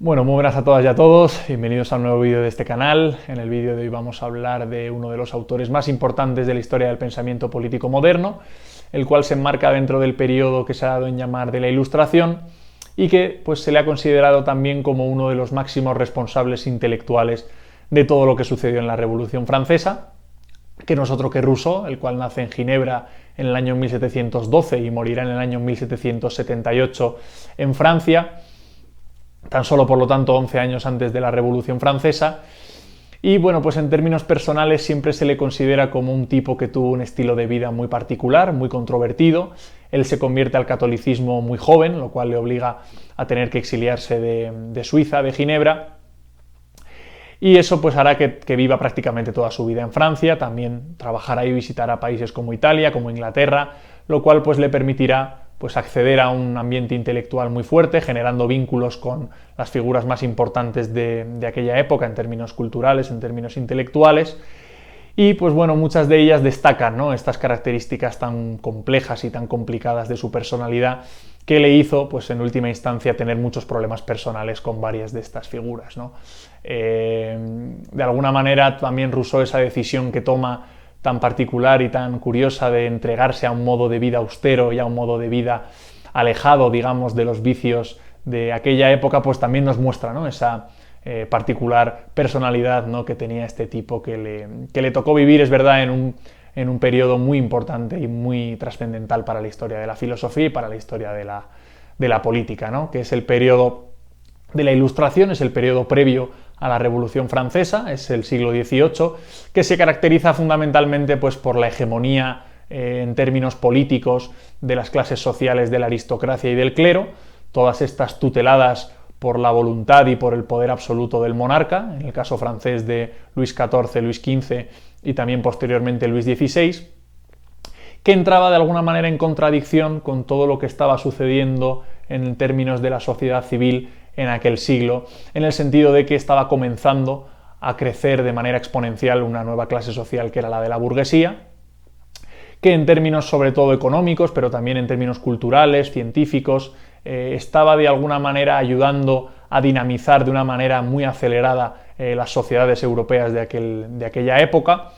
Bueno, muy buenas a todas y a todos, bienvenidos a un nuevo vídeo de este canal. En el vídeo de hoy vamos a hablar de uno de los autores más importantes de la historia del pensamiento político moderno, el cual se enmarca dentro del periodo que se ha dado en llamar de la Ilustración y que pues, se le ha considerado también como uno de los máximos responsables intelectuales de todo lo que sucedió en la Revolución Francesa, que no es otro que Rousseau, el cual nace en Ginebra en el año 1712 y morirá en el año 1778 en Francia, tan solo por lo tanto 11 años antes de la Revolución Francesa. Y bueno, pues en términos personales siempre se le considera como un tipo que tuvo un estilo de vida muy particular, muy controvertido. Él se convierte al catolicismo muy joven, lo cual le obliga a tener que exiliarse de Suiza, de Ginebra. Y eso pues hará que viva prácticamente toda su vida en Francia, también trabajará y visitará países como Italia, como Inglaterra, lo cual pues le permitirá pues acceder a un ambiente intelectual muy fuerte, generando vínculos con las figuras más importantes de aquella época en términos culturales, en términos intelectuales. Y pues bueno, muchas de ellas destacan, ¿no?, estas características tan complejas y tan complicadas de su personalidad que le hizo, pues en última instancia, tener muchos problemas personales con varias de estas figuras, ¿no? De alguna manera también Rousseau, esa decisión que toma tan particular y tan curiosa de entregarse a un modo de vida austero y a un modo de vida alejado, digamos, de los vicios de aquella época, pues también nos muestra, ¿no?, esa particular personalidad, ¿no?, que tenía este tipo que le tocó vivir, es verdad, en un periodo muy importante y muy trascendental para la historia de la filosofía y para la historia de la política, ¿no?, que es el periodo de la Ilustración, es el periodo previo a la Revolución Francesa, es el siglo XVIII, que se caracteriza fundamentalmente pues, por la hegemonía en términos políticos de las clases sociales de la aristocracia y del clero, todas estas tuteladas por la voluntad y por el poder absoluto del monarca, en el caso francés de Luis XIV, Luis XV y también posteriormente Luis XVI, que entraba de alguna manera en contradicción con todo lo que estaba sucediendo en términos de la sociedad civil en aquel siglo, en el sentido de que estaba comenzando a crecer de manera exponencial una nueva clase social que era la de la burguesía, que en términos sobre todo económicos, pero también en términos culturales, científicos, estaba de alguna manera ayudando a dinamizar de una manera muy acelerada las sociedades europeas de aquella época,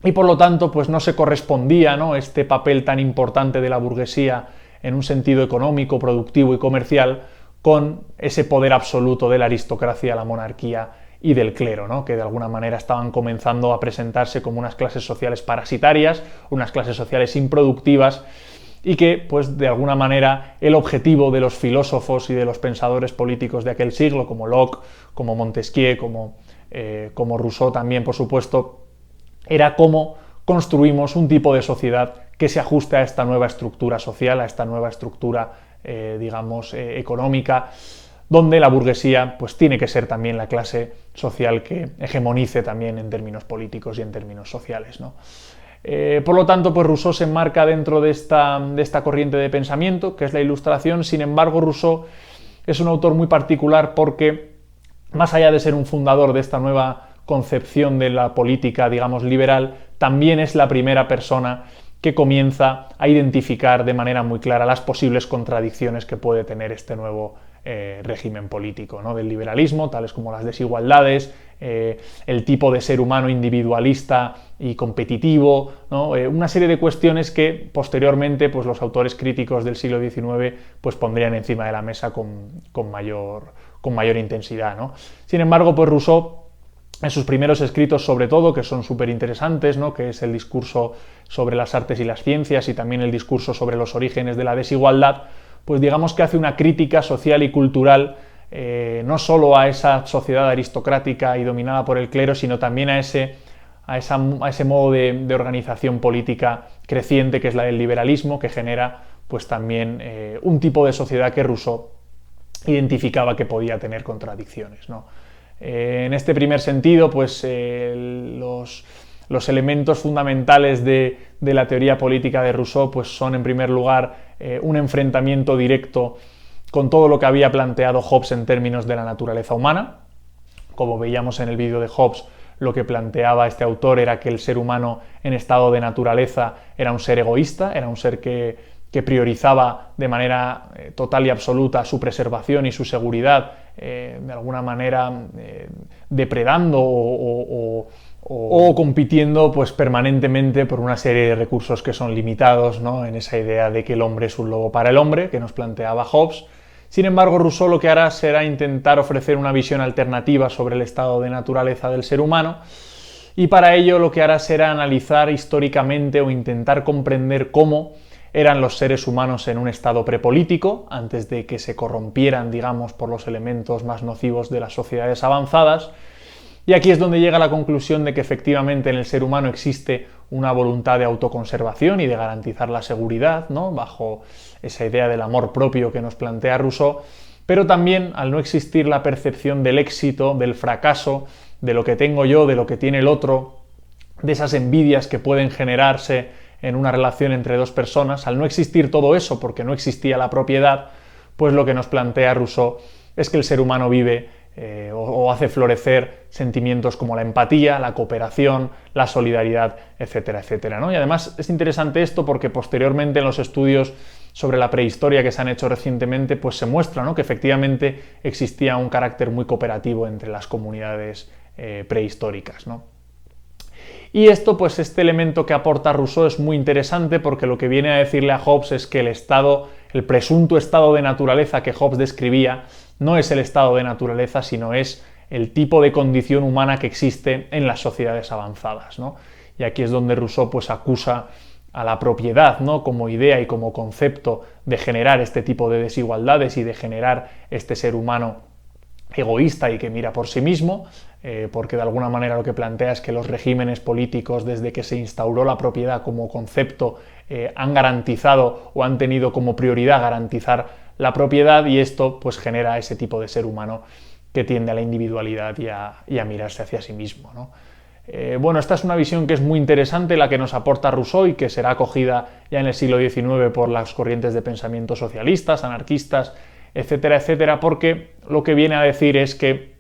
y por lo tanto pues no se correspondía, ¿no?, este papel tan importante de la burguesía en un sentido económico, productivo y comercial con ese poder absoluto de la aristocracia, la monarquía y del clero, ¿no?, que de alguna manera estaban comenzando a presentarse como unas clases sociales parasitarias, unas clases sociales improductivas, y que, pues, de alguna manera, el objetivo de los filósofos y de los pensadores políticos de aquel siglo, como Locke, como Montesquieu, como Rousseau también, por supuesto, era cómo construimos un tipo de sociedad que se ajuste a esta nueva estructura social, a esta nueva estructura, económica, donde la burguesía pues, tiene que ser también la clase social que hegemonice también en términos políticos y en términos sociales, ¿no? Por lo tanto, pues Rousseau se enmarca dentro de esta corriente de pensamiento, que es la Ilustración. Sin embargo, Rousseau es un autor muy particular porque, más allá de ser un fundador de esta nueva concepción de la política, digamos, liberal, también es la primera persona que comienza a identificar de manera muy clara las posibles contradicciones que puede tener este nuevo régimen político, ¿no?, del liberalismo, tales como las desigualdades, el tipo de ser humano individualista y competitivo, ¿no?, una serie de cuestiones que posteriormente pues, los autores críticos del siglo XIX pues, pondrían encima de la mesa con mayor intensidad, ¿no? Sin embargo, pues Rousseau, en sus primeros escritos sobre todo, que son súper interesantes, ¿no?, que es el discurso sobre las artes y las ciencias y también el discurso sobre los orígenes de la desigualdad, pues digamos que hace una crítica social y cultural no solo a esa sociedad aristocrática y dominada por el clero, sino también a ese modo de organización política creciente que es la del liberalismo, que genera pues también un tipo de sociedad que Rousseau identificaba que podía tener contradicciones, ¿no? En este primer sentido, pues los elementos fundamentales de la teoría política de Rousseau pues son, en primer lugar, un enfrentamiento directo con todo lo que había planteado Hobbes en términos de la naturaleza humana. Como veíamos en el vídeo de Hobbes, lo que planteaba este autor era que el ser humano en estado de naturaleza era un ser egoísta, era un ser que priorizaba de manera total y absoluta su preservación y su seguridad de alguna manera depredando o compitiendo pues permanentemente por una serie de recursos que son limitados, ¿no? En esa idea de que el hombre es un lobo para el hombre, que nos planteaba Hobbes. Sin embargo, Rousseau lo que hará será intentar ofrecer una visión alternativa sobre el estado de naturaleza del ser humano, y para ello lo que hará será analizar históricamente o intentar comprender cómo eran los seres humanos en un estado prepolítico, antes de que se corrompieran, digamos, por los elementos más nocivos de las sociedades avanzadas. Y aquí es donde llega a la conclusión de que efectivamente en el ser humano existe una voluntad de autoconservación y de garantizar la seguridad, ¿no? Bajo esa idea del amor propio que nos plantea Rousseau, pero también al no existir la percepción del éxito, del fracaso, de lo que tengo yo, de lo que tiene el otro, de esas envidias que pueden generarse en una relación entre dos personas, al no existir todo eso porque no existía la propiedad, pues lo que nos plantea Rousseau es que el ser humano vive o hace florecer sentimientos como la empatía, la cooperación, la solidaridad, etcétera, etcétera, ¿no? Y además es interesante esto porque posteriormente en los estudios sobre la prehistoria que se han hecho recientemente, pues se muestra, ¿no?, que efectivamente existía un carácter muy cooperativo entre las comunidades prehistóricas, ¿no? Y esto, pues este elemento que aporta Rousseau es muy interesante porque lo que viene a decirle a Hobbes es que el presunto estado de naturaleza que Hobbes describía no es el estado de naturaleza, sino es el tipo de condición humana que existe en las sociedades avanzadas, ¿no? Y aquí es donde Rousseau pues acusa a la propiedad, ¿no?, como idea y como concepto de generar este tipo de desigualdades y de generar este ser humano egoísta y que mira por sí mismo, porque de alguna manera lo que plantea es que los regímenes políticos, desde que se instauró la propiedad como concepto, han garantizado o han tenido como prioridad garantizar la propiedad, y esto pues genera ese tipo de ser humano que tiende a la individualidad y a mirarse hacia sí mismo, ¿no? Bueno, esta es una visión que es muy interesante, la que nos aporta Rousseau y que será acogida ya en el siglo XIX por las corrientes de pensamiento socialistas, anarquistas, etcétera, etcétera, porque lo que viene a decir es que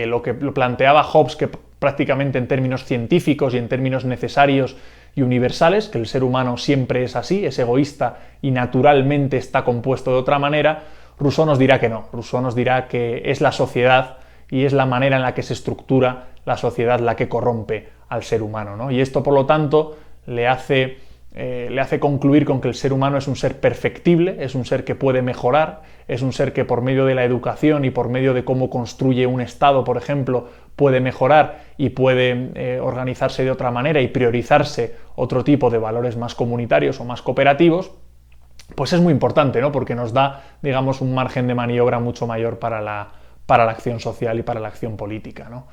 lo que lo planteaba Hobbes, que prácticamente en términos científicos y en términos necesarios y universales, que el ser humano siempre es así, es egoísta y naturalmente está compuesto de otra manera, Rousseau nos dirá que no. Rousseau nos dirá que es la sociedad y es la manera en la que se estructura la sociedad la que corrompe al ser humano, ¿no? Y esto, por lo tanto, le hace concluir con que el ser humano es un ser perfectible, es un ser que puede mejorar, es un ser que por medio de la educación y por medio de cómo construye un Estado, por ejemplo, puede mejorar y puede organizarse de otra manera y priorizarse otro tipo de valores más comunitarios o más cooperativos. Pues es muy importante, ¿no?, porque nos da, digamos, un margen de maniobra mucho mayor para la acción social y para la acción política, ¿no?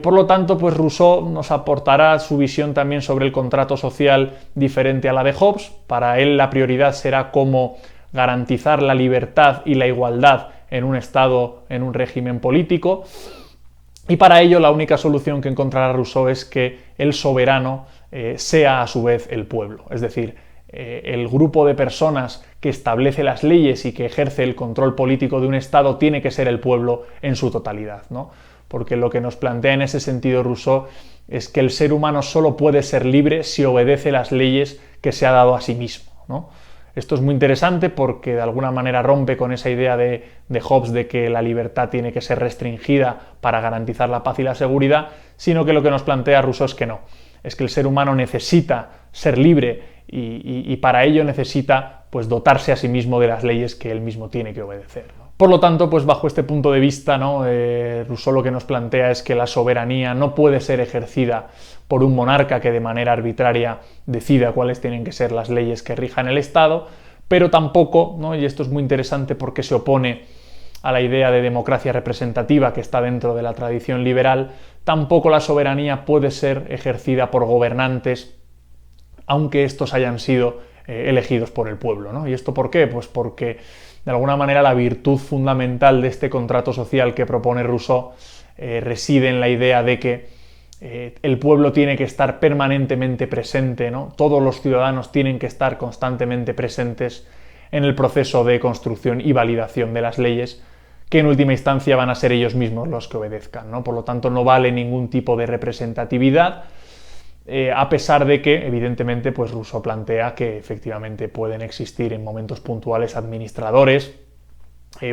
Por lo tanto, pues Rousseau nos aportará su visión también sobre el contrato social diferente a la de Hobbes. Para él la prioridad será cómo garantizar la libertad y la igualdad en un Estado, en un régimen político, y para ello la única solución que encontrará Rousseau es que el soberano sea a su vez el pueblo, es decir, el grupo de personas que establece las leyes y que ejerce el control político de un Estado tiene que ser el pueblo en su totalidad, ¿no? Porque lo que nos plantea en ese sentido Rousseau es que el ser humano solo puede ser libre si obedece las leyes que se ha dado a sí mismo, ¿no? Esto es muy interesante porque de alguna manera rompe con esa idea de Hobbes de que la libertad tiene que ser restringida para garantizar la paz y la seguridad, sino que lo que nos plantea Rousseau es que no, es que el ser humano necesita ser libre y para ello necesita pues dotarse a sí mismo de las leyes que él mismo tiene que obedecer, ¿no? Por lo tanto, pues bajo este punto de vista, ¿no?, Rousseau lo que nos plantea es que la soberanía no puede ser ejercida por un monarca que de manera arbitraria decida cuáles tienen que ser las leyes que rijan el Estado, pero tampoco, ¿no?, y esto es muy interesante porque se opone a la idea de democracia representativa que está dentro de la tradición liberal, tampoco la soberanía puede ser ejercida por gobernantes, aunque estos hayan sido elegidos por el pueblo, ¿no? ¿Y esto por qué? Pues porque de alguna manera la virtud fundamental de este contrato social que propone Rousseau reside en la idea de que el pueblo tiene que estar permanentemente presente, ¿no? Todos los ciudadanos tienen que estar constantemente presentes en el proceso de construcción y validación de las leyes, que en última instancia van a ser ellos mismos los que obedezcan, ¿no? Por lo tanto, no vale ningún tipo de representatividad, a pesar de que, evidentemente, pues Rousseau plantea que efectivamente pueden existir en momentos puntuales administradores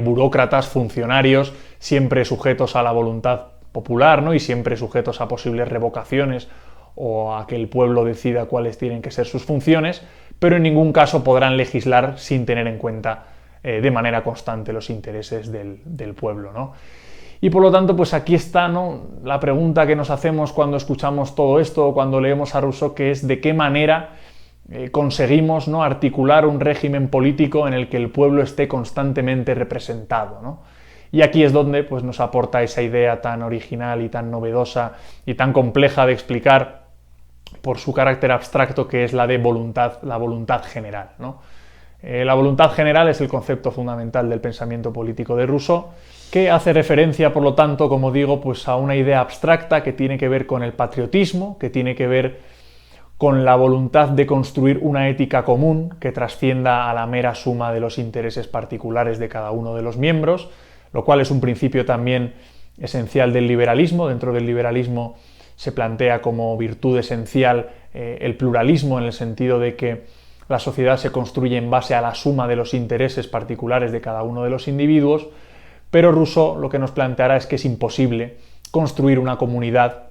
burócratas, funcionarios, siempre sujetos a la voluntad popular, ¿no? Y siempre sujetos a posibles revocaciones o a que el pueblo decida cuáles tienen que ser sus funciones, pero en ningún caso podrán legislar sin tener en cuenta de manera constante los intereses del pueblo, ¿no? Y por lo tanto, pues aquí está, ¿no?, la pregunta que nos hacemos cuando escuchamos todo esto o cuando leemos a Rousseau, que es de qué manera conseguimos, ¿no?, articular un régimen político en el que el pueblo esté constantemente representado, ¿no? Y aquí es donde pues, nos aporta esa idea tan original y tan novedosa y tan compleja de explicar por su carácter abstracto, que es la de la voluntad general, ¿no? La voluntad general es el concepto fundamental del pensamiento político de Rousseau, que hace referencia, por lo tanto, como digo, pues a una idea abstracta que tiene que ver con el patriotismo, que tiene que ver con la voluntad de construir una ética común que trascienda a la mera suma de los intereses particulares de cada uno de los miembros, lo cual es un principio también esencial del liberalismo. Dentro del liberalismo se plantea como virtud esencial el pluralismo, en el sentido de que la sociedad se construye en base a la suma de los intereses particulares de cada uno de los individuos, pero Rousseau lo que nos planteará es que es imposible construir una comunidad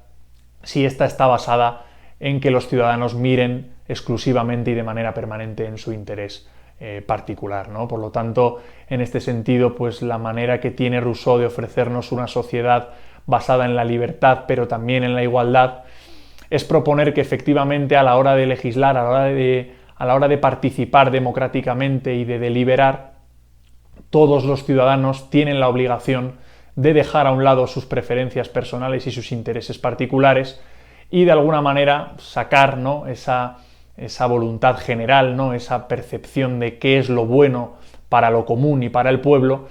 si ésta está basada en que los ciudadanos miren exclusivamente y de manera permanente en su interés particular, ¿no? Por lo tanto, en este sentido, pues la manera que tiene Rousseau de ofrecernos una sociedad basada en la libertad, pero también en la igualdad, es proponer que efectivamente a la hora de legislar, a la hora de participar democráticamente y de deliberar, todos los ciudadanos tienen la obligación de dejar a un lado sus preferencias personales y sus intereses particulares y de alguna manera sacar, ¿no?, esa voluntad general, ¿no?, esa percepción de qué es lo bueno para lo común y para el pueblo,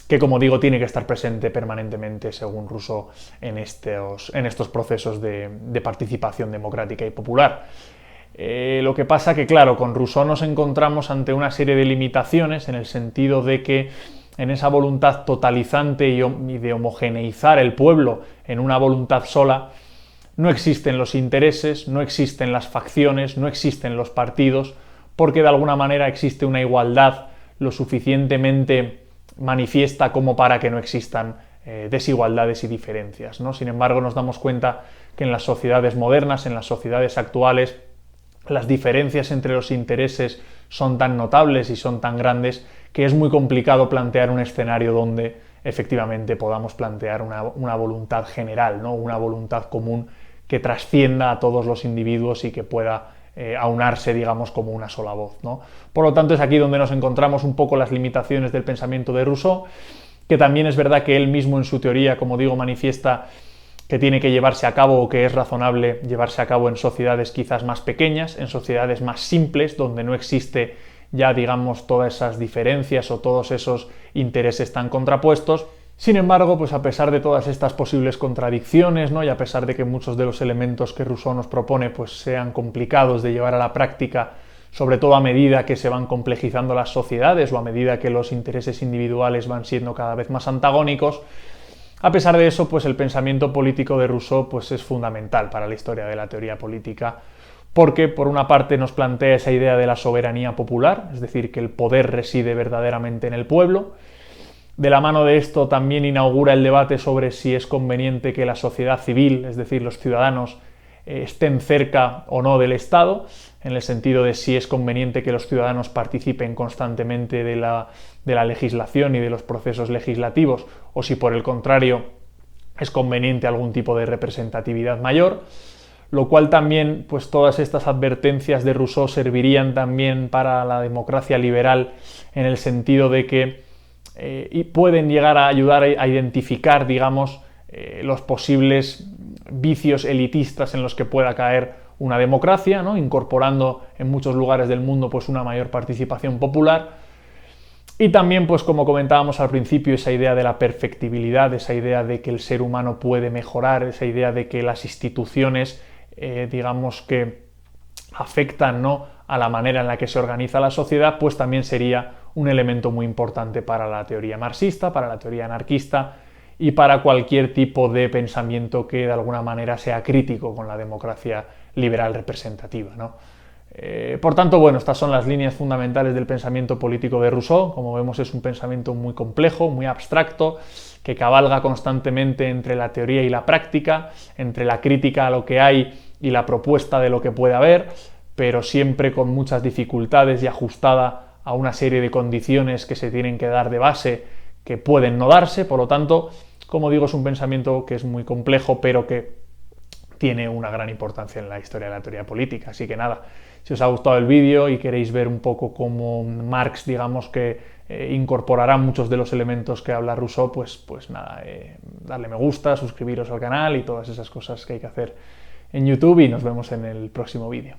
que, como digo, tiene que estar presente permanentemente, según Rousseau, en estos procesos de participación democrática y popular. Lo que pasa que, claro, con Rousseau nos encontramos ante una serie de limitaciones, en el sentido de que en esa voluntad totalizante y de homogeneizar el pueblo en una voluntad sola, no existen los intereses, no existen las facciones, no existen los partidos, porque de alguna manera existe una igualdad lo suficientemente manifiesta como para que no existan desigualdades y diferencias, ¿no? Sin embargo, nos damos cuenta que en las sociedades modernas, en las sociedades actuales, las diferencias entre los intereses son tan notables y son tan grandes que es muy complicado plantear un escenario donde efectivamente podamos plantear una voluntad general, ¿no?, una voluntad común que trascienda a todos los individuos y que pueda aunarse, digamos, como una sola voz, ¿no? Por lo tanto, es aquí donde nos encontramos un poco las limitaciones del pensamiento de Rousseau, que también es verdad que él mismo en su teoría, como digo, manifiesta que tiene que llevarse a cabo, o que es razonable llevarse a cabo en sociedades quizás más pequeñas, en sociedades más simples, donde no existe ya, digamos, todas esas diferencias o todos esos intereses tan contrapuestos. Sin embargo, pues a pesar de todas estas posibles contradicciones, ¿no?, y a pesar de que muchos de los elementos que Rousseau nos propone pues sean complicados de llevar a la práctica, sobre todo a medida que se van complejizando las sociedades o a medida que los intereses individuales van siendo cada vez más antagónicos, a pesar de eso, pues el pensamiento político de Rousseau pues es fundamental para la historia de la teoría política, porque por una parte nos plantea esa idea de la soberanía popular, es decir, que el poder reside verdaderamente en el pueblo. De la mano de esto también inaugura el debate sobre si es conveniente que la sociedad civil, es decir, los ciudadanos, estén cerca o no del Estado, en el sentido de si es conveniente que los ciudadanos participen constantemente de la legislación y de los procesos legislativos, o si por el contrario es conveniente algún tipo de representatividad mayor, lo cual también, pues todas estas advertencias de Rousseau servirían también para la democracia liberal, en el sentido de que y pueden llegar a ayudar a identificar, digamos, los posibles vicios elitistas en los que pueda caer una democracia, ¿no?, incorporando en muchos lugares del mundo pues una mayor participación popular. Y también, pues como comentábamos al principio, esa idea de la perfectibilidad, esa idea de que el ser humano puede mejorar, esa idea de que las instituciones, digamos que afectan, ¿no?, a la manera en la que se organiza la sociedad, pues también sería un elemento muy importante para la teoría marxista, para la teoría anarquista y para cualquier tipo de pensamiento que de alguna manera sea crítico con la democracia liberal representativa, ¿no? Por tanto, bueno, estas son las líneas fundamentales del pensamiento político de Rousseau. Como vemos, es un pensamiento muy complejo, muy abstracto, que cabalga constantemente entre la teoría y la práctica, entre la crítica a lo que hay y la propuesta de lo que puede haber, pero siempre con muchas dificultades y ajustada a una serie de condiciones que se tienen que dar de base, que pueden no darse. Por lo tanto, como digo, es un pensamiento que es muy complejo, pero que tiene una gran importancia en la historia de la teoría política. Así que nada, si os ha gustado el vídeo y queréis ver un poco cómo Marx, digamos que incorporará muchos de los elementos que habla Rousseau, pues nada, darle me gusta, suscribiros al canal y todas esas cosas que hay que hacer en YouTube, y nos vemos en el próximo vídeo.